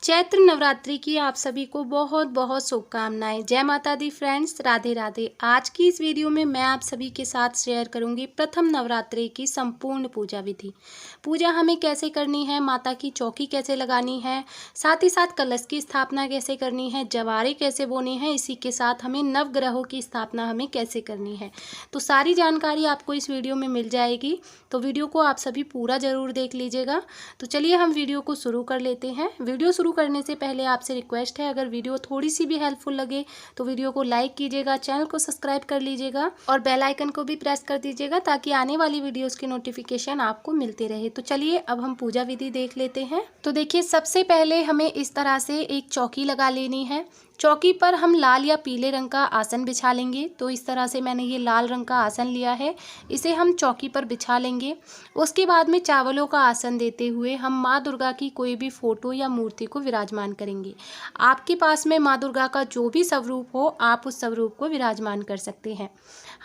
चैत्र नवरात्रि की आप सभी को बहुत बहुत शुभकामनाएं। जय माता दी फ्रेंड्स, राधे राधे। आज की इस वीडियो में मैं आप सभी के साथ शेयर करूंगी प्रथम नवरात्रि की संपूर्ण पूजा विधि। पूजा हमें कैसे करनी है, माता की चौकी कैसे लगानी है, साथ ही साथ कलश की स्थापना कैसे करनी है, जवारे कैसे बोने हैं, इसी के साथ हमें नवग्रहों की स्थापना हमें कैसे करनी है। तो सारी जानकारी आपको इस वीडियो में मिल जाएगी, तो वीडियो को आप सभी पूरा ज़रूर देख लीजिएगा। तो चलिए हम वीडियो को शुरू कर लेते हैं। वीडियो शुरू करने से पहले आपसे रिक्वेस्ट है, अगर वीडियो थोड़ी सी भी हेल्पफुल लगे तो वीडियो को लाइक कीजिएगा, चैनल को सब्सक्राइब कर लीजिएगा और बेल आइकन को भी प्रेस कर दीजिएगा ताकि आने वाली वीडियोस की नोटिफिकेशन आपको मिलते रहे। तो चलिए अब हम पूजा विधि देख लेते हैं। तो देखिए, सबसे पहले हमें इस तरह से एक चौकी लगा लेनी है। चौकी पर हम लाल या पीले रंग का आसन बिछा लेंगे। तो इस तरह से मैंने ये लाल रंग का आसन लिया है, इसे हम चौकी पर बिछा लेंगे। उसके बाद में चावलों का आसन देते हुए हम माँ दुर्गा की कोई भी फोटो या मूर्ति को विराजमान करेंगे। आपके पास में माँ दुर्गा का जो भी स्वरूप हो, आप उस स्वरूप को विराजमान कर सकते हैं।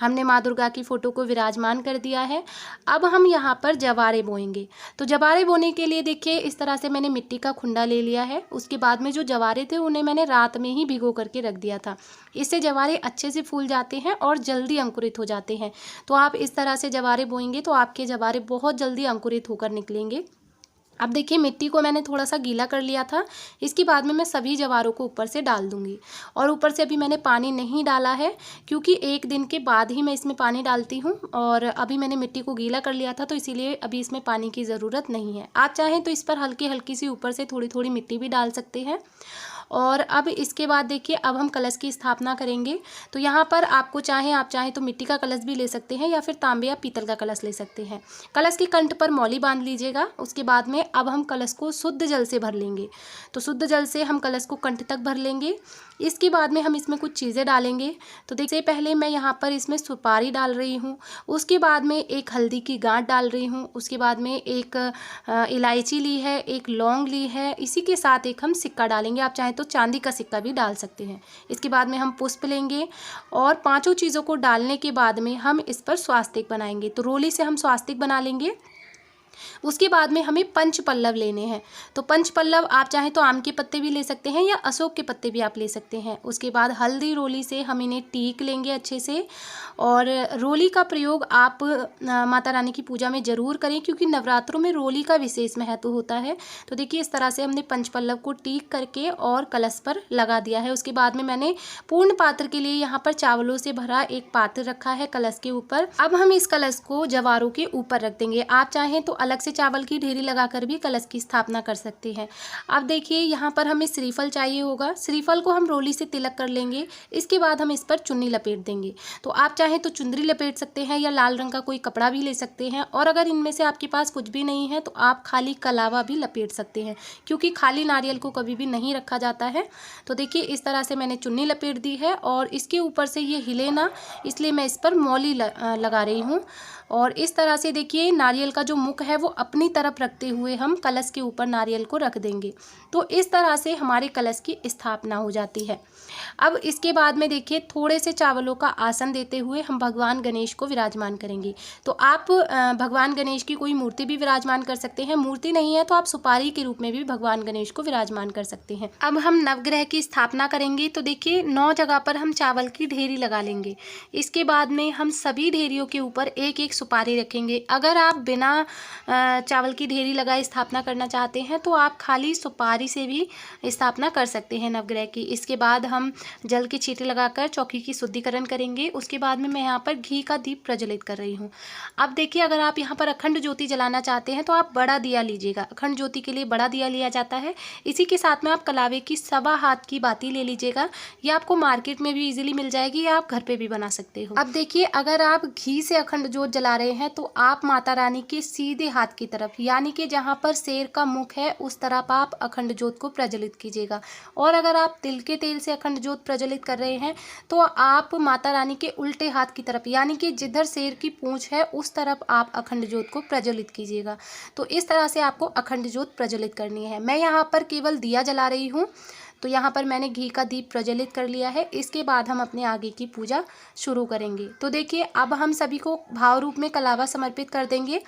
हमने माँ दुर्गा की फोटो को विराजमान कर दिया है। अब हम यहाँ पर जवारे बोएंगे। तो जवारे बोने के लिए देखिए, इस तरह से मैंने मिट्टी का खुंडा ले लिया है। उसके बाद में जो जवारे थे उन्हें मैंने रात में ही भिगो करके रख दिया था। इससे जवारे अच्छे से फूल जाते हैं और जल्दी अंकुरित हो जाते हैं। तो आप इस तरह से जवारे बोएंगे तो आपके जवारे बहुत जल्दी अंकुरित होकर निकलेंगे। अब देखिए, मिट्टी को मैंने थोड़ा सा गीला कर लिया था। इसके बाद में मैं सभी जवारों को ऊपर से डाल दूंगी। और ऊपर से अभी मैंने पानी नहीं डाला है, क्योंकि एक दिन के बाद ही मैं इसमें पानी डालती हूँ। और अभी मैंने मिट्टी को गीला कर लिया था, तो इसीलिए अभी इसमें पानी की ज़रूरत नहीं है। आप चाहें तो इस पर हल्की हल्की सी ऊपर से थोड़ी थोड़ी मिट्टी भी डाल सकते हैं। और अब इसके बाद देखिए, अब हम कलश की स्थापना करेंगे। तो यहाँ पर आप चाहें तो मिट्टी का कलश भी ले सकते हैं या फिर तांबे या पीतल का कलश ले सकते हैं। कलश की कंठ पर मौली बांध लीजिएगा। उसके बाद में अब हम कलश को शुद्ध जल से भर लेंगे। तो शुद्ध जल से हम कलश को कंठ तक भर लेंगे। इसके बाद में हम इसमें कुछ चीज़ें डालेंगे। तो देखिए, पहले मैं यहाँ पर इसमें सुपारी डाल रही हूँ। उसके बाद में एक हल्दी की गांठ डाल रही हूँ। उसके बाद में एक इलायची ली है, एक लौंग ली है। इसी के साथ एक हम सिक्का डालेंगे। आप चाहें तो चांदी का सिक्का भी डाल सकते हैं। इसके बाद में हम पुष्प लेंगे और पांचों चीज़ों को डालने के बाद में हम इस पर स्वास्तिक बनाएंगे। तो रोली से हम स्वास्तिक बना लेंगे। उसके बाद में हमें पंच पल्लव लेने हैं। तो पंच पल्लव आप चाहें तो आम के पत्ते भी ले सकते हैं या अशोक के पत्ते भी आप ले सकते हैं। उसके बाद हल्दी रोली से हम इन्हें टीक लेंगे अच्छे से। और रोली का प्रयोग आप माता रानी की पूजा में ज़रूर करें, क्योंकि नवरात्रों में रोली का विशेष महत्व होता है। तो देखिए, इस तरह से हमने पंच पल्लव को टीक करके और कलश पर लगा दिया है। उसके बाद में मैंने पूर्ण पात्र के लिए यहाँ पर चावलों से भरा एक पात्र रखा है कलश के ऊपर। अब हम इस कलश को जवारों के ऊपर रख देंगे। आप चाहें तो अलग से चावल की ढेरी लगाकर भी कलश की स्थापना कर सकते हैं। अब देखिए, यहाँ पर हमें श्रीफल चाहिए होगा। श्रीफल को हम रोली से तिलक कर लेंगे। इसके बाद हम इस पर चुन्नी लपेट देंगे। तो आप चाहें तो चुंदरी लपेट सकते हैं या लाल रंग का कोई कपड़ा भी ले सकते हैं। और अगर इनमें से आपके पास कुछ भी नहीं है तो आप खाली कलावा भी लपेट सकते हैं, क्योंकि खाली नारियल को कभी भी नहीं रखा जाता है। तो देखिए, इस तरह से मैंने चुन्नी लपेट दी है और इसके ऊपर से ये हिले ना, इसलिए मैं इस पर मौली लगा रही हूँ। और इस तरह से देखिए, नारियल का जो मुख है वो अपनी तरफ रखते हुए हम कलश के ऊपर नारियल को रख देंगे। तो इस तरह से हमारे कलश की स्थापना हो जाती है। अब इसके बाद में देखिए, थोड़े से चावलों का आसन देते हुए हम भगवान गणेश को विराजमान करेंगे। तो आप भगवान गणेश की कोई मूर्ति भी विराजमान कर सकते हैं। मूर्ति नहीं है तो आप सुपारी के रूप में भी भगवान गणेश को विराजमान कर सकते हैं। अब हम नवग्रह की स्थापना करेंगे। तो देखिए, 9 जगह पर हम चावल की ढेरी लगा लेंगे। इसके बाद में हम सभी ढेरियों के ऊपर एक एक सुपारी रखेंगे। अगर आप बिना चावल की ढेरी लगाए स्थापना करना चाहते हैं तो आप खाली सुपारी से भी स्थापना कर सकते हैं नवग्रह की। इसके बाद हम जल की छींटे लगाकर चौकी की शुद्धिकरण करेंगे। उसके बाद में मैं यहाँ पर घी का दीप प्रज्वलित कर रही हूँ। अब देखिए, अगर आप यहाँ पर अखंड ज्योति जलाना चाहते हैं तो आप बड़ा दिया लीजिएगा। अखंड ज्योति के लिए बड़ा दिया लिया जाता है। इसी के साथ में आप कलावे की 1.25 हाथ की बाती ले लीजिएगा। ये आपको मार्केट में भी इजीली मिल जाएगी या आप घर पे भी बना सकते हो। अब देखिए, अगर आप घी से अखंड ज्योत जला रहे हैं तो आप माता रानी के सीधे हाथ की तरफ, यानी कि जहाँ पर शेर का मुख है उस तरफ आप अखंड ज्योत को प्रज्वलित कीजिएगा। और अगर आप तिल के तेल से अखंड ज्योत प्रज्वलित कर रहे हैं तो आप माता रानी के उल्टे हाथ की तरफ, यानी कि जिधर शेर की पूंछ है उस तरफ आप अखंड ज्योत को प्रज्वलित कीजिएगा। तो इस तरह से आपको अखंड ज्योत प्रज्वलित करनी है। मैं यहाँ पर केवल दिया जला रही हूँ। तो यहाँ पर मैंने घी का दीप प्रज्वलित कर लिया है। इसके बाद हम अपने आगे की पूजा शुरू करेंगे। तो देखिए, अब हम सभी को भाव रूप में कलावा समर्पित कर देंगे।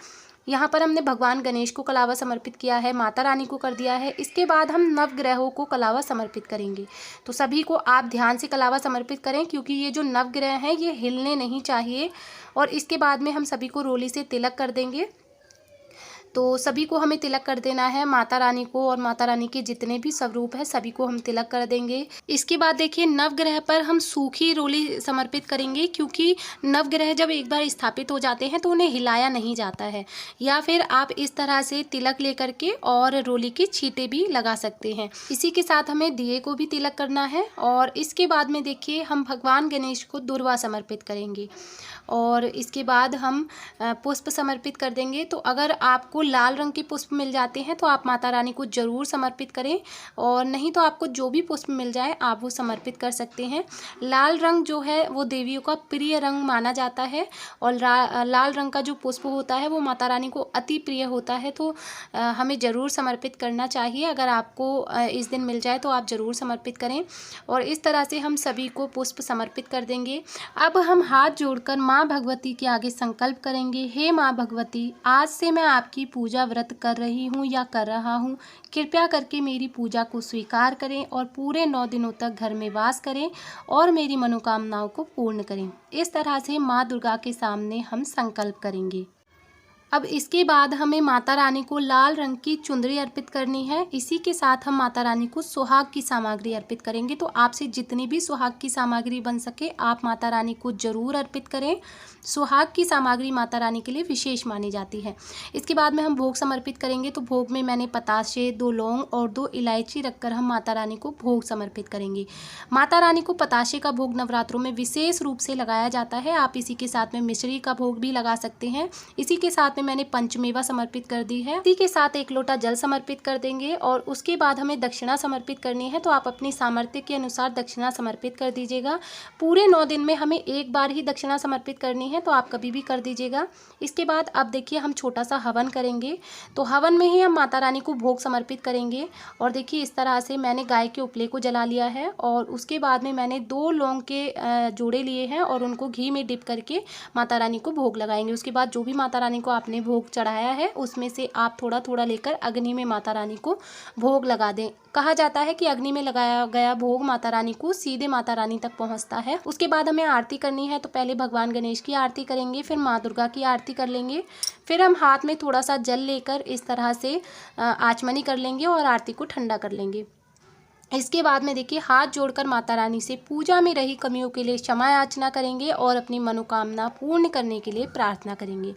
यहाँ पर हमने भगवान गणेश को कलावा समर्पित किया है, माता रानी को कर दिया है। इसके बाद हम नवग्रहों को कलावा समर्पित करेंगे। तो सभी को आप ध्यान से कलावा समर्पित करें, क्योंकि ये जो नवग्रह हैं ये हिलने नहीं चाहिए। और इसके बाद में हम सभी को रोली से तिलक कर देंगे। तो सभी को हमें तिलक कर देना है, माता रानी को और माता रानी के जितने भी स्वरूप है सभी को हम तिलक कर देंगे। इसके बाद देखिए नवग्रह पर हम सूखी रोली समर्पित करेंगे, क्योंकि नवग्रह जब एक बार स्थापित हो जाते हैं तो उन्हें हिलाया नहीं जाता है। या फिर आप इस तरह से तिलक लेकर के और रोली की छींटे भी लगा सकते हैं। इसी के साथ हमें दिए को भी तिलक करना है। और इसके बाद में देखिए हम भगवान गणेश को दुर्वा समर्पित करेंगे और इसके बाद हम पुष्प समर्पित कर देंगे। तो अगर आपको लाल रंग के पुष्प मिल जाते हैं तो आप माता रानी को ज़रूर समर्पित करें, और नहीं तो आपको जो भी पुष्प मिल जाए आप वो समर्पित कर सकते हैं। लाल रंग जो है वो देवियों का प्रिय रंग माना जाता है, और लाल रंग का जो पुष्प होता है वो माता रानी को अति प्रिय होता है। तो हमें ज़रूर समर्पित करना चाहिए। अगर आपको इस दिन मिल जाए तो आप ज़रूर समर्पित करें। और इस तरह से हम सभी को पुष्प समर्पित कर देंगे। अब हम हाथ जोड़कर माँ भगवती के आगे संकल्प करेंगे। हे माँ भगवती, आज से मैं आपकी पूजा व्रत कर रही हूँ या कर रहा हूँ। कृपया करके मेरी पूजा को स्वीकार करें और पूरे 9 दिनों तक घर में वास करें और मेरी मनोकामनाओं को पूर्ण करें। इस तरह से माँ दुर्गा के सामने हम संकल्प करेंगे। अब इसके बाद हमें माता रानी को लाल रंग की चुंदरी अर्पित करनी है। इसी के साथ हम माता रानी को सुहाग की सामग्री अर्पित करेंगे। तो आपसे जितनी भी सुहाग की सामग्री बन सके आप माता रानी को जरूर अर्पित करें। सुहाग की सामग्री माता रानी के लिए विशेष मानी जाती है। इसके बाद में हम भोग समर्पित करेंगे। तो भोग में मैंने पतासे, 2 लौंग और 2 इलायची रखकर हम माता रानी को भोग समर्पित करेंगे। माता रानी को पतासे का भोग नवरात्रों में विशेष रूप से लगाया जाता है। आप इसी के साथ में मिश्री का भोग भी लगा सकते हैं। इसी के साथ में मैंने पंचमेवा समर्पित कर दी है। इसी के साथ 1 लोटा जल समर्पित कर देंगे। और उसके बाद हमें दक्षिणा समर्पित करनी है। तो आप अपनी सामर्थ्य के अनुसार दक्षिणा समर्पित कर दीजिएगा। पूरे 9 दिन में हमें एक बार ही दक्षिणा समर्पित करनी है, तो आप कभी भी कर दीजिएगा। इसके बाद अब देखिए हम छोटा सा हवन करेंगे। तो हवन में ही हम माता रानी को भोग समर्पित करेंगे। और देखिए इस तरह से मैंने गाय के उपले को जला लिया है, और उसके बाद में मैंने 2 लौंग के जोड़े लिए हैं और उनको घी में डिप करके माता रानी को भोग लगाएंगे। उसके बाद जो भी माता रानी को आपने भोग चढ़ाया है उसमें से आप थोड़ा थोड़ा लेकर अग्नि में माता रानी को भोग लगा दें। कहा जाता है कि अग्नि में लगाया गया भोग माता रानी को सीधे माता रानी तक पहुंचता है। उसके बाद हमें आरती करनी है। तो पहले भगवान गणेश की आरती करेंगे, फिर माँ दुर्गा की आरती कर लेंगे। फिर हम हाथ में थोड़ा सा जल लेकर इस तरह से आचमनी कर लेंगे और आरती को ठंडा कर लेंगे। इसके बाद में देखिए हाथ जोड़कर माता रानी से पूजा में रही कमियों के लिए क्षमा याचना करेंगे और अपनी मनोकामना पूर्ण करने के लिए प्रार्थना करेंगे।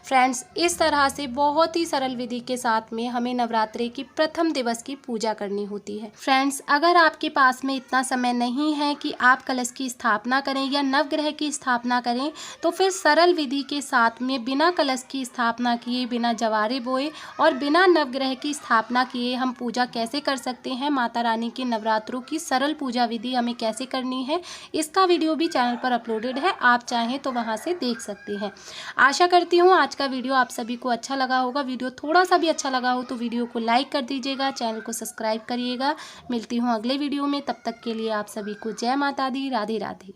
फ्रेंड्स, इस तरह से बहुत ही सरल विधि के साथ में हमें नवरात्रि की प्रथम दिवस की पूजा करनी होती है। फ्रेंड्स, अगर आपके पास में इतना समय नहीं है कि आप कलश की स्थापना करें या नवग्रह की स्थापना करें, तो फिर सरल विधि के साथ में बिना कलश की स्थापना किए, बिना जवारे बोए और बिना नवग्रह की स्थापना किए हम पूजा कैसे कर सकते हैं, माता रानी के नवरात्रों की सरल पूजा विधि हमें कैसे करनी है, इसका वीडियो भी चैनल पर अपलोडेड है। आप चाहें तो वहां से देख सकते हैं। आशा करती हूँ आज का वीडियो आप सभी को अच्छा लगा होगा। वीडियो थोड़ा सा भी अच्छा लगा हो तो वीडियो को लाइक कर दीजिएगा, चैनल को सब्सक्राइब करिएगा। मिलती हूँ अगले वीडियो में, तब तक के लिए आप सभी को जय माता दी, राधे राधे।